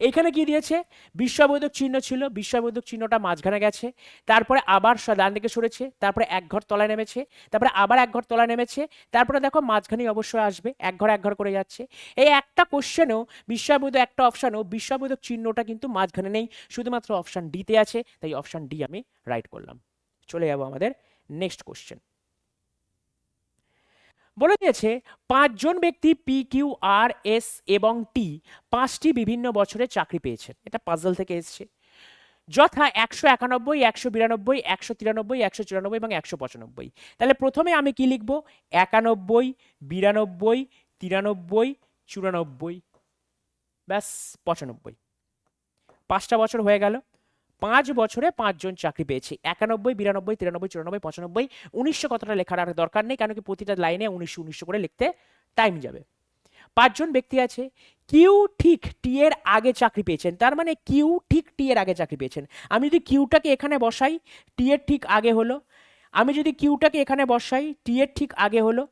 এইখানে কি দিয়েছে, বিস্ময়বোধক চিহ্ন ছিল, বিস্ময়বোধক চিহ্নটা মাঝখানে গেছে, তারপরে আবার ডান দিকে সরেছে, তারপরে এক ঘর তলায় নেমেছে, তারপরে আবার এক ঘর তলায় নেমেছে, তারপরে দেখো মাঝখানেই অবশ্যই আসবে, এক ঘর করে যাচ্ছে। এই একটা কোশ্চেনেও বিস্ময়বোধক, একটা অপশানেও বিস্ময়বোধক চিহ্নটা কিন্তু মাঝখানে নেই, শুধুমাত্র অপশান ডিতে আছে, তাই অপশান ডি আমি রাইট করলাম। চলে যাবো আমাদের নেক্সট কোশ্চেন। বলে দিয়েছে 5 জন ব্যক্তি পি কিউ আর এস এবং টি 5টি বিভিন্ন বছরে চাকরি পেয়েছেন, এটা পাজল থেকে এসছে, যথা 191, 192, 193, 194 এবং 195। তাহলে প্রথমে আমি কি লিখবো, 91, 92, 93, 94, ব্যাস 95। 5টা বছর হয়ে গেল, 5 বছরে 5 জন চাকরি পেয়েছে, 91, 92, 93, 94, 95। 1900 কতটা লেখার আর দরকার নেই, কারণ কি প্রতিটা লাইনে 1900 করে লিখতে টাইম যাবে। 5 জন ব্যক্তি আছে, কিউ ঠিক টি এর আগে চাকরি পেয়েছেন, তার মানে কিউ ঠিক টি এর আগে চাকরি পেয়েছেন। আমি যদি কিউটাকে এখানে বসাই, টি এর ঠিক আগে হলো, আমি যদি কিউটাকে এখানে বসাই, টি এর ঠিক আগে হলো,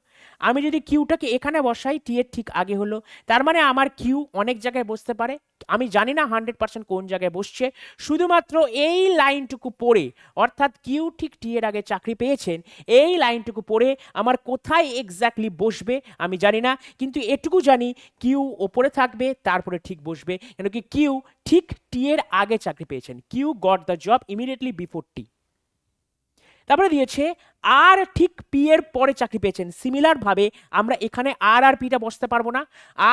আমি যদি কিউটাকে এখানে বসাই, টি এর ঠিক আগে হলো, তার মানে আমার কিউ অনেক জায়গায় বসতে পারে, আমি জানি না 100% কোন জায়গায় বসছে, শুধুমাত্র এই লাইনটুকু পড়ে, অর্থাৎ কিউ ঠিক টি এর আগে চাকরি পেয়েছেন, এই লাইনটুকু পড়ে আমার কোথায় এক্স্যাক্টলি বসবে আমি জানি না, কিন্তু এটুকু জানি কিউ ওপরে থাকবে, তারপরে ঠিক বসবে, কেন কি কিউ ঠিক টি এর আগে চাকরি পেয়েছেন, Q got the job immediately before T. তারপরে দিয়েছে আর ঠিক পি এর পরে চাকরি পেয়েছেন, সিমিলার ভাবে আমরা এখানে আর পিটা বসতে পারবো না,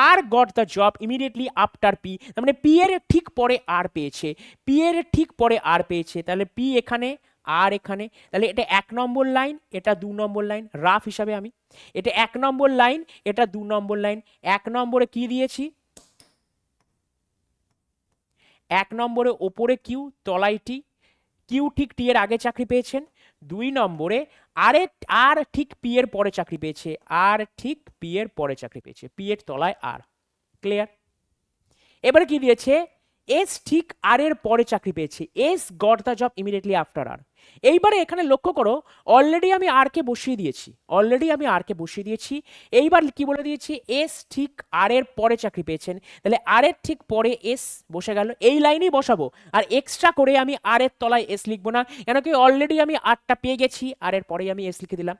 R got the job immediately after P, তার মানে পি এর ঠিক পরে আর পেয়েছে, পি এর ঠিক পরে আর পেয়েছে, তাহলে পি এখানে আর এখানে, তাহলে এটা 1 নম্বর লাইন, এটা 2 নম্বর লাইন, রাফ হিসাবে আমি, এটা 1 নম্বর লাইন, এটা 2 নম্বর লাইন। 1 নম্বরে কি দিয়েছি, 1 নম্বরে ওপরে কিউ, তলায় টি, কিউ ঠিক টি এর আগে চাকরি পেয়েছেন। 2 নম্বরে আর ঠিক পি এর পরে চাকরি পেয়েছে, আর ঠিক পি এর পরে চাকরি পেয়েছে, পি এর তলায় আর। ক্লিয়ার? এবারে কি দিয়েছে, এস ঠিক আর এর পরে চাকরি পেয়েছে, S got the job immediately after R. এইবারে এখানে লক্ষ্য করো, অলরেডি আমি আর কে বসিয়ে দিয়েছি, এইবার কি বলে দিয়েছি, এস ঠিক আর এর পরে চাকরি পেয়েছেন, তাহলে আর এর ঠিক পরে এস বসে গেল, এই লাইনেই বসাবো, আর এক্সট্রা করে আমি আর এর তলায় এস লিখবো না, কেন কি অলরেডি আমি আরটা পেয়ে গেছি, আর এর পরেই আমি এস লিখে দিলাম।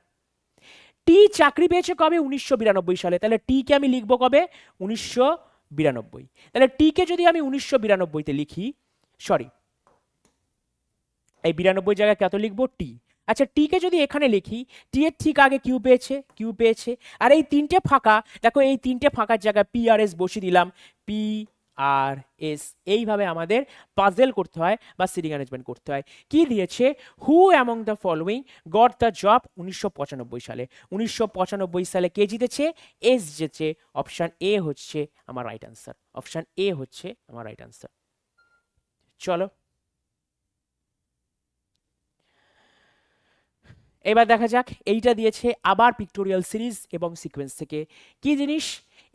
টি চাকরি পেয়েছে কবে, 1992 সালে, তাহলে টি কে আমি লিখবো কবে, 1992। তাহলে টি কে যদি আমি 1992-তে লিখি, সরি এই 92 জায়গায় কত লিখবো, টি। আচ্ছা, টি কে যদি এখানে লিখি, টি এর ঠিক আগে কিউ পেয়েছে, আর এই তিনটে ফাঁকা, দেখো এই তিনটে ফাঁকার জায়গায় পি আর এস বসিয়ে দিলাম, পি আর এস, এইভাবে আমাদের পাজেল করতে হয় বা সিটিং অ্যারেঞ্জমেন্ট করতে হয়। কি দিয়েছে, হু among the following goat the job 1995 সালে। 1995 সালে কে জিতেছে, এস জিতেছে। অপশন এ হচ্ছে আমার রাইট আনসার, অপশন এ হচ্ছে আমার রাইট আনসার। চলো এবার দেখা যাক, এইটা দিয়েছে আবার পিক্টোরিয়াল সিরিজ এবং সিকোয়েন্স থেকে। কি জিনিস,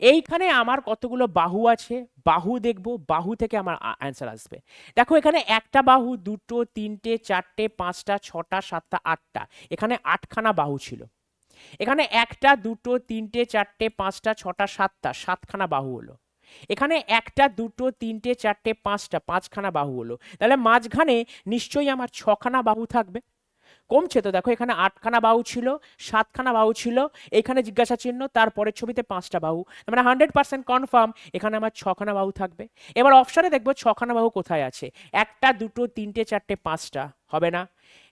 এইখানে আমার কতগুলো বাহু আছে, বাহু দেখব, বাহু থেকে আমার অ্যান্সার আসবে। দেখো এখানে একটা বাহু, দুটো, তিনটে, চারটে, পাঁচটা, ছটা, সাতটা, আটটা, এখানে আটখানা বাহু ছিল। এখানে একটা, দুটো, তিনটে, চারটে, পাঁচটা, ছটা, সাতটা, সাতখানা বাহু হলো। এখানে একটা, দুটো, তিনটে, চারটে, পাঁচটা, পাঁচখানা বাহু হলো। তাহলে মাঝখানে নিশ্চয়ই আমার ছখানা বাহু থাকবে। কমছে তো, দেখো এখানে আটখানা বাহু ছিল, সাতখানা বাহু ছিল, এখানে জিজ্ঞাসা চিহ্ন, তারপরের ছবিতে পাঁচটা বাহু, মানে 100% কনফার্ম এখানে আমার ছখানা বাহু থাকবে। এবার অপশানে দেখবো ছখানা বাহু কোথায় আছে। একটা, দুটো, তিনটে, চারটে, পাঁচটা হবে না।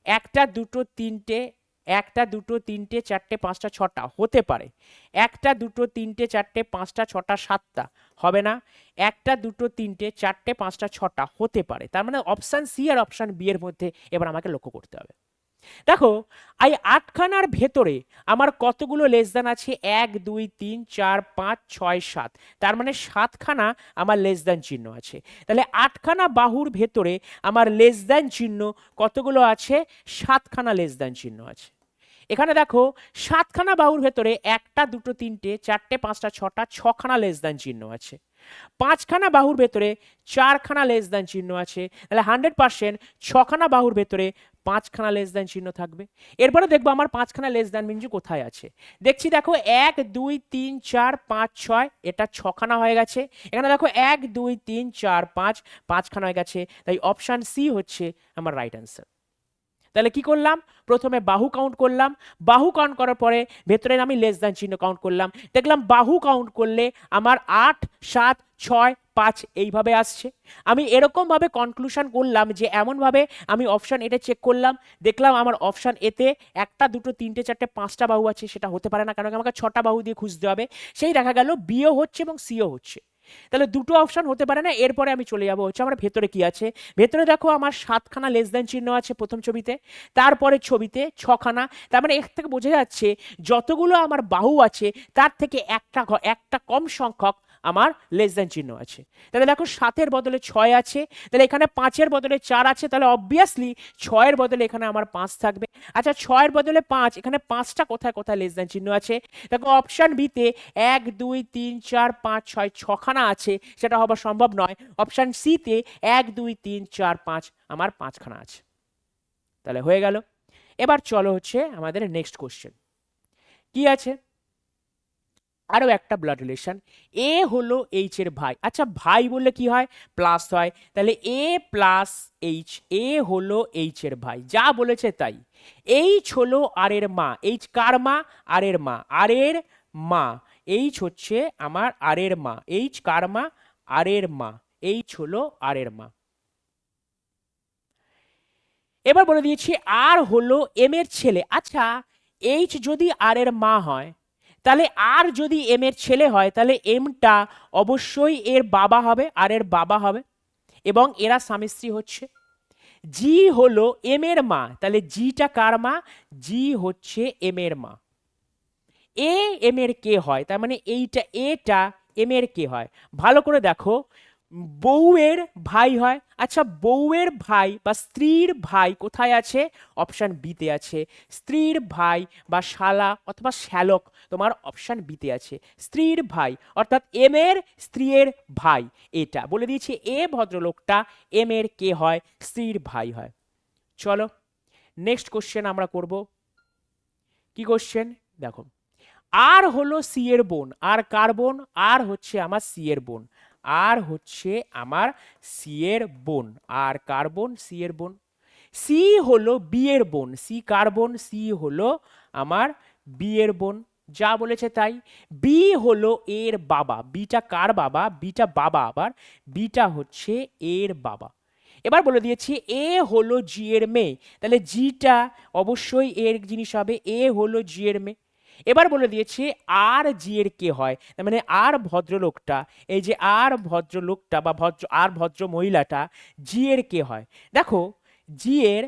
একটা, দুটো, তিনটে, একটা, দুটো, তিনটে, চারটে, পাঁচটা, ছটা হতে পারে। একটা, দুটো, তিনটে, চারটে, পাঁচটা, ছটা, সাতটা হবে না। একটা, দুটো, তিনটে, চারটে, পাঁচটা, ছটা হতে পারে। তার মানে অপশান সি আর অপশান বি এর মধ্যে এবার আমাকে লক্ষ্য করতে হবে। দেখো এই আটখানার ভেতরে আমার কতগুলো লেস দ্যান আছে, 1 2 3 4 5 6 7, তার মানে সাতখানা আমার লেস দ্যান চিহ্ন আছে। তাহলে আটখানা বাহুর ভেতরে আমার লেস দ্যান চিহ্ন কতগুলো আছে, সাতখানা লেস দ্যান চিহ্ন আছে। এখানে দেখো সাতখানা বাহুর ভেতরে একটা, দুটো, তিনটে, চারটে, পাঁচটা, ছটা, ছখানা লেস দ্যান চিহ্ন আছে। পাঁচখানা বাহুর ভেতরে চারখানা লেস দ্যান চিহ্ন আছে। তাহলে 100% ছখানা বাহুর ভেতরে পাঁচখানা লেস দ্যান চিহ্ন থাকবে। এরপরে দেখবো আমার পাঁচখানা লেস দ্যান চিহ্ন কোথায় আছে। দেখছি দেখো 1 2 3 4 5 6, এটা ছখানা হয়ে গেছে। এখানে দেখো 1 2 3 4 5, পাঁচখানা হয়ে গেছে। তাই অপশান সি হচ্ছে আমার রাইট অ্যান্সার। তাহলে কি করলাম, প্রথমে বাহু কাউন্ট করলাম, বাহু কাউন্ট করার পরে ভেতরে আমি লেস দ্যান চিহ্ন কাউন্ট করলাম, দেখলাম বাহু কাউন্ট করলে আমার 8 7 6 5 এইভাবে আসছে। আমি এরকমভাবে কনক্লুশন করলাম যে এমনভাবে আমি অপশান এটা চেক করলাম, দেখলাম আমার অপশান এতে একটা, দুটো, তিনটে, চারটে, পাঁচটা বাহু আছে, সেটা হতে পারে না, কারণ আমাকে ছটা বাহু দিয়ে খুঁজতে হবে। সেই দেখা গেল বিও হচ্ছে এবং সিও হচ্ছে। তাহলে দুটো অপশন হতে পারে না। এরপরে আমি চলে যাবো হচ্ছে আমার ভেতরে কি আছে। ভেতরে দেখো আমার সাতখানা লেস দ্যান চিহ্ন আছে প্রথম ছবিতে, তারপরে ছবিতে ছখানা। তার মানে এর থেকে বোঝা যাচ্ছে যতগুলো আমার বাহু আছে তার থেকে একটা কম সংখ্যক আমার লেস দ্যান চিহ্ন আছে। তাহলে দেখো 7-এর বদলে 6 আছে, তাহলে এখানে 5-এর বদলে 4 আছে, তাহলে অবভিয়াসলি 6-এর বদলে এখানে আমার 5 থাকবে। আচ্ছা 6-এর বদলে 5, এখানে 5টা কোথায় কোথায় লেস দ্যান চিহ্ন আছে। দেখো অপশন বিতে 1 2 3 4 5 6 ছখানা আছে, সেটা হওয়া সম্ভব নয়। অপশন সিতে 1 2 3 4 5 আমার পাঁচখানা আছে। তাহলে হয়ে গেল। এবার চলো হচ্ছে আমাদের নেক্সট কোশ্চেন কি আছে। আরও একটা ব্লাড রিলেশন, এ হলো এইচ এর ভাই। আচ্ছা ভাই বললে কি হয়, প্লাস হয়। তাহলে এ প্লাস এইচ, এ হলো এইচ এর ভাই, যা বলেছে তাই। এইচ হলো আর এর মা, এইচ কার মা, আর এর মা, আর এর মা। এইচ হচ্ছে আমার আর এর মা, এইচ কার মা, আর এর মা, এইচ হলো আর এর মা। এবার বলে দিয়েছি আর হলো এম এর ছেলে। আচ্ছা এইচ যদি আর এর মা হয়, তাহলে আর যদি এম এর ছেলে হয়, তাহলে এমটা অবশ্যই এর বাবা হবে, আর এর বাবা হবে, এবং এরা স্বামী স্ত্রী হচ্ছে। জি হলো এম এর মা, তাহলে জিটা কার মা, জি হচ্ছে এম এর মা। এ এম এর কে হয়, তার মানে এইটা এটা এম এর কে হয়। ভালো করে দেখো, বউয়ের ভাই হয়। আচ্ছা বউয়ের ভাই বা স্ত্রীর ভাই কোথায় আছে, অপশান বিতে আছে। স্ত্রীর ভাই বা শালা অথবা শ্যালক তোমার অপশান বিতে আছে। স্ত্রীর ভাই অর্থাৎ এম এর স্ত্রীর ভাই, এটা বলে দিয়েছি। এ ভদ্রলোকটা এম এর কে হয়, স্ত্রীর ভাই হয়। চলো নেক্সট কোশ্চেন আমরা করব। কি কোশ্চেন দেখো, আর হলো সি এর বোন, আর কার বোন, আর হচ্ছে আমার সি এর বোন, আর হচ্ছে আমার সি এর বোন, আর কার বোন, সি এর বোন। সি হলো বি এর বোন, সি কার বোন, সি হলো আমার বি এর বোন, যা বলেছে তাই। বি হলো এর বাবা, বিটা কার বাবা, বিটা বাবা, আবার বিটা হচ্ছে এর বাবা। এবার বলে দিয়েছি এ হলো জি এর মেয়ে, তাহলে জিটা অবশ্যই এর জিনিস হবে, এ হলো জি এর মেয়ে। এবার বলে দিয়েছে আর জি এর কে হয়, তার মানে আর ভদ্রলোকটা, এই যে আর ভদ্রলোকটা বা ভদ্র মহিলাটা জি এর কে হয়। দেখো, জি এর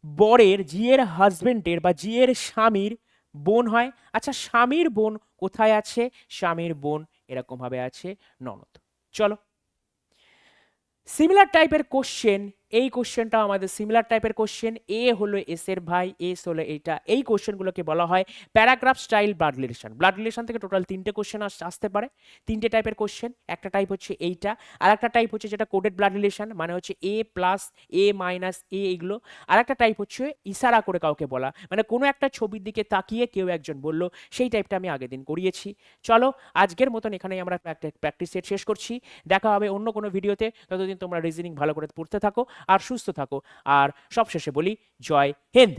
বরের, জি এর হাজবেন্ডের বা জি এর স্বামীর বোন হয়। আচ্ছা, স্বামীর বোন কোথায় আছে? স্বামীর বোন এরকম ভাবে আছে ননদ। চলো, সিমিলার টাইপের কোশ্চেন, এই কোশ্চেনটা আমাদের সিমিলার টাইপের কোশ্চেন। এ হলো এস এর ভাই, এস হলো এইটা। এই কোশ্চেনগুলোকে বলা হয় paragraph style blood relation. Blood relation থেকে টোটাল তিনটে কোশ্চেন আসতে পারে, তিনটে টাইপের কোশ্চেন। একটা টাইপ হচ্ছে এইটা, আর একটা টাইপ হচ্ছে যেটা কোডেড ব্লাড রিলেশন, মানে হচ্ছে এ প্লাস এ মাইনাস এ এইগুলো। আর একটা টাইপ হচ্ছে ইশারা করে কাউকে বলা, মানে কোনো একটা ছবির দিকে তাকিয়ে কেউ একজন বলল, সেই টাইপটা আমি আগের দিন করিয়েছি। চলো, আজকের মতন এখানেই আমরা প্র্যাকটিস সেট শেষ করছি। দেখা হবে অন্য কোনো ভিডিওতে। ততদিন তোমরা রিজনিং ভালো করে পড়তে থাকো আর সুস্থ থাকো। আর সবশেষে বলি, জয় হিন্দ।